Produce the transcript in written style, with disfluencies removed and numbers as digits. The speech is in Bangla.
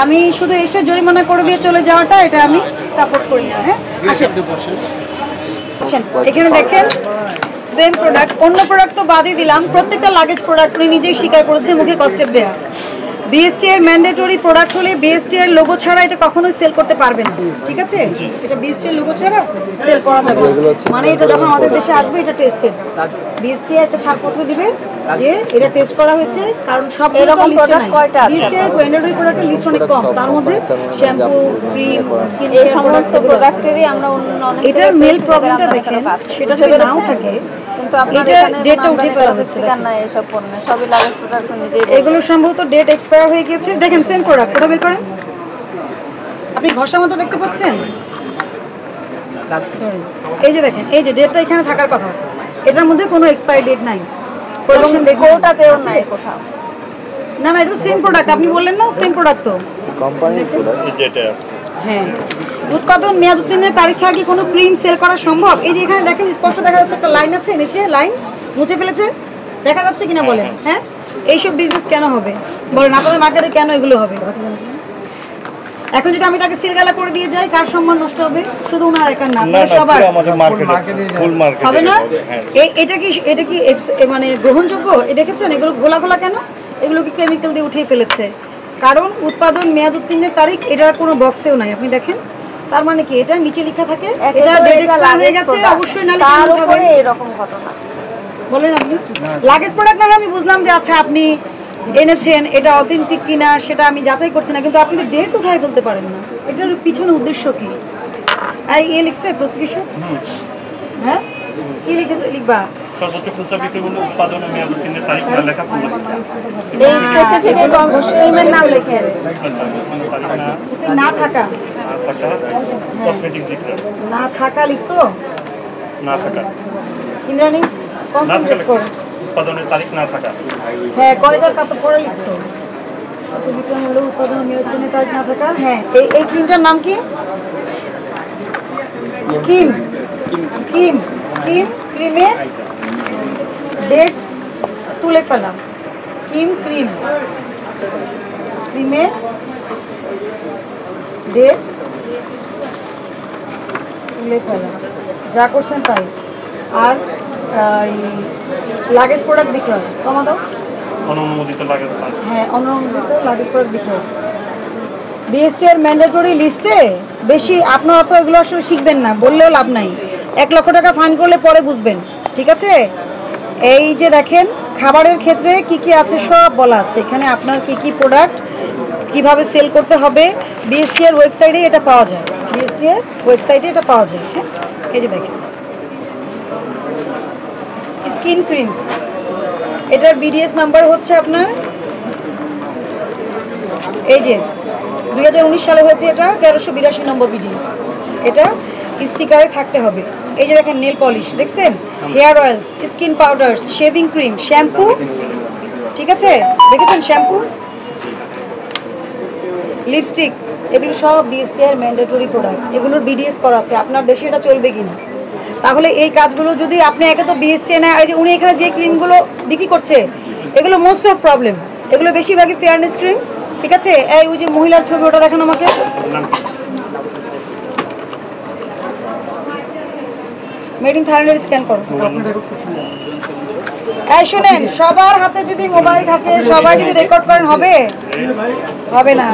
আমি শুধু এসে জরিমানা করে দিয়ে চলে যাওয়াটা এটা আমি সাপোর্ট করি না। হ্যাঁ, এখানে দেখেন সেম প্রোডাক্ট, অন্য প্রোডাক্ট তো বাদই দিলাম, প্রত্যেকটা লাগেজ প্রোডাক্ট উনি নিজেই স্বীকার করেছে মুখে কস্টেপ দেয়া। বিএসটি এর ম্যান্ডেটরি প্রোডাক্ট হলে বিএসটি এর লোগো ছাড়া এটা কখনোই সেল করতে পারবে না, ঠিক আছে? এটা বিএসটি এর লোগো ছাড়া সেল করা যাবে না, মানে এটা যখন আমাদের দেশে আসবে এটা টেস্টেড, বিএসটি একটা ছাড়পত্র দিবে যে এটা টেস্ট করা হয়েছে, কারণ সব এরকম প্রোডাক্ট কয়টা আছে? বিএসটি এর ম্যান্ডেটরি প্রোডাক্টের লিস্ট অনেক কম, তার মধ্যে শ্যাম্পু, ক্রিম, স্কিন এই সমস্ত প্রোডাক্টেরই আমরা অনেক এটা মেল প্রবলেমটা দেখেন, সেটা যদি নাও থাকে কিন্তু আপনার এখানে কোনো স্টিকার নাই এসব পণ্য, সবই লাগেজ প্রোডাক্ট নিজেই। এগুলো সম্ভবত ডেট এক্সপায়ার হয়ে গিয়েছে। দেখেন সেম প্রোডাক্ট, ওটা বের করেন। আপনি ঘষার মতো দেখতে পাচ্ছেন? এই যে দেখেন, এই যে ডেটটা এখানে থাকার কথা, এটার মধ্যে কোনো এক্সপায়ার ডেট নাই, প্রোডাকশন ডেট কোটাতেও নাই কোথাও। না না, এটা সেম প্রোডাক্ট, আপনি বললেন না সেম প্রোডাক্ট তো কোম্পানির প্রোডাক্ট যেটা আছে। হ্যাঁ, উৎপাদন মেয়াদ উত্তীর্ণের তারিখ ছাড়া কি কোনো ক্রিম সেল করা সম্ভব? এই যে এখানে দেখেন স্পষ্ট দেখা যাচ্ছে একটা লাইন আছে, নিচে লাইন মুছে ফেলেছে, দেখা যাচ্ছে কিনা বলেন? হ্যাঁ, এইসব বিজনেস কেন হবে বলেন? আপনাদের মার্কেটে কেন এগুলো হবে? এখন যদি আমি তাকে সিলগালা করে দিয়ে যাই, কার সম্মান নষ্ট হবে? শুধু ওনার একার না, সবার হবে না। এটা কি মানে গ্রহণযোগ্য? দেখেছেন এগুলো ঘোলা ঘোলা কেন? এগুলো কি কেমিক্যাল দিয়ে উঠিয়ে ফেলেছে, কারণ উৎপাদন মেয়াদ উত্তীর্ণের তারিখ এটার কোনো বক্সেও নাই, আপনি দেখেন। তার মানে কি এটা নিচে লেখা থাকে এটা ডেট এক্সপায়ার হয়ে গেছে, অবশ্যই না লেখা হবে এরকম ঘটনা বলেন আপনি। লাগেজ প্রোডাক্ট না আমি বুঝলাম যে আচ্ছা আপনি এনেছেন এটা অথেন্টিক কিনা সেটা আমি যাচাই করছি না, কিন্তু আপনি তো ডেট উঠাই বলতে পারেন না, এটার পিছনে উদ্দেশ্য কি? এই লিখছে প্রসিকিউশন, হ্যাঁ কি লিখেছে? লিখবা সর্বোচ্চ খুচরা বিক্রি মূল্য উৎপাদন ও মেয়াদ উত্তীর্ণের তারিখ না লেখা প্রমাণ। এই স্পেসিফিক কনজিউমার নাম লেখেন, না থাকা কসমেটিক দিকটা না থাকা লিখছো, না থাকা ইন্দ্রাণী কনসেন্ট্রেট করো, উৎপাদনের তারিখ না থাকা। হ্যাঁ কয়টার কত পরে লিখছো? আচ্ছা বিক্রম হলো উৎপাদন মেয়াদ উত্তীর্ণের তারিখ না থাকা। হ্যাঁ, এই ক্রিমটার নাম কি? কিম কিম কিম ক্রিমের ডেট তুলে ফেলাম, কিম ক্রিম ক্রিমের ডেট তুলে ফেলাম, যা করছেন তাই। আর লাগেজ প্রোডাক্ট বিক্রয় কমা দাও, অনুমোদিত লাগেজ, হ্যাঁ অনুমোদিত লাগেজ প্রোডাক্ট বিক্রয়। বিএসটি এর ম্যান্ডেটরি লিস্টে বেশি আপনারা তো এগুলো আসলে শিখবেন না, বললেও লাভ নাই, 1 লক্ষ টাকা ফাইন করলে পরে বুঝবেন, ঠিক আছে? এই যে দেখেন খাবারের ক্ষেত্রে কি কি আছে সব বলা আছে এখানে, আপনার কি কি প্রোডাক্ট কিভাবে সেল করতে হবে বিএসটি এর ওয়েবসাইটে এটা পাওয়া যায়, বিএসটি এর ওয়েবসাইটে এটা পাওয়া যায়। হ্যাঁ, এই যে দেখেন স্কিন ক্রিমস, এটার বিডিএস নাম্বার হচ্ছে আপনার এই যে 2019 সালে হয়েছে, এটা 1382 নম্বর বিডিএস, এটা স্টিকারে থাকতে হবে। এই যে দেখেন নেল পলিশ দেখছেন, hair oils, skin powders, shaving cream, shampoo, ঠিক আছে দেখেছেন শ্যাম্পু, লিপস্টিক, এগুলো সব বিএসটি এর ম্যান্ডেটরি প্রোডাক্ট, এগুলোর বিডিএস করা আছে, আপনার দেশে এটা চলবে কিনা? তাহলে এই কাজগুলো যদি আপনি একে তো বিএসটি না, এই যে উনি এখানে যে ক্রিমগুলো বিক্রি করছে এগুলো মোস্ট অফ প্রবলেম, এগুলো বেশিরভাগই ফেয়ারনেস ক্রিম, ঠিক আছে? এই ওই যে মহিলার ছবি ওটা দেখেন আমাকে, মেড ইন থাইল্যান্ড স্ক্যান করো। এই শুনেন, সবার হাতে যদি মোবাইল থাকে, সবাই যদি রেকর্ড করেন হবে না।